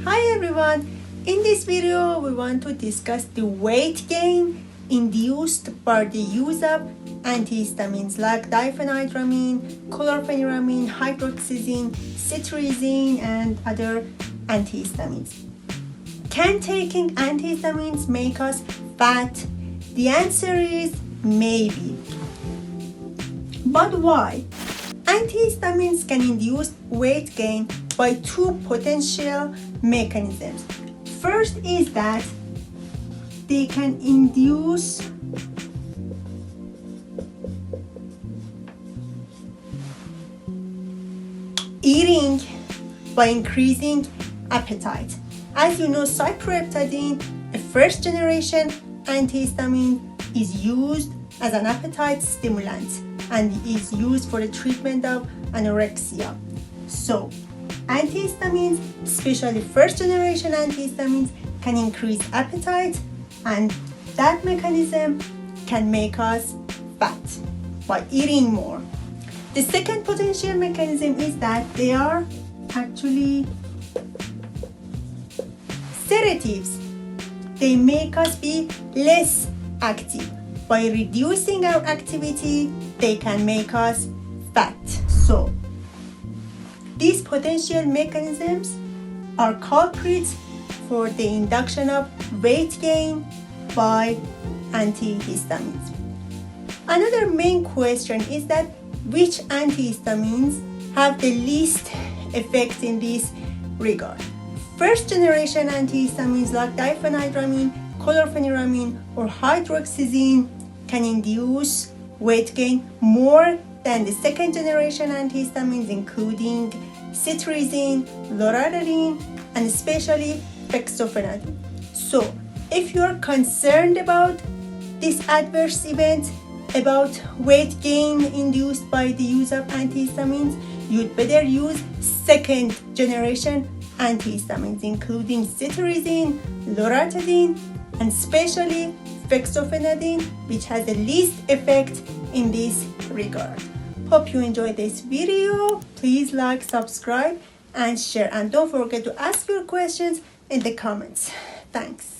Hi everyone! In this video, we want to discuss the weight gain induced by the use of antihistamines like diphenhydramine, chlorpheniramine, hydroxyzine, cetirizine, and other antihistamines. Can taking antihistamines make us fat? The answer is maybe. But why? Antihistamines can induce weight gain by two potential mechanisms. First is that they can induce eating by increasing appetite. As you know, loratadine, a first generation antihistamine, is used as an appetite stimulant and is used for the treatment of anorexia. So, antihistamines, especially first generation antihistamines, can increase appetite, and that mechanism can make us fat by eating more. The second potential mechanism is that they are actually sedatives. They make us be less active. By reducing our activity, they can make us fat. So, these potential mechanisms are culprits for the induction of weight gain by antihistamines. Another main question is that which antihistamines have the least effect in this regard? First generation antihistamines like diphenhydramine, chlorpheniramine, or hydroxyzine can induce weight gain more than the second generation antihistamines, including cetirizine, loratadine, and especially Fexofenadine. So, if you are concerned about this adverse event, about weight gain induced by the use of antihistamines, you'd better use second generation antihistamines, including cetirizine, loratadine, and especially Fexofenadine, which has the least effect in this regard. Hope you enjoyed this video. Please like, subscribe, and share. And don't forget to ask your questions in the comments. Thanks.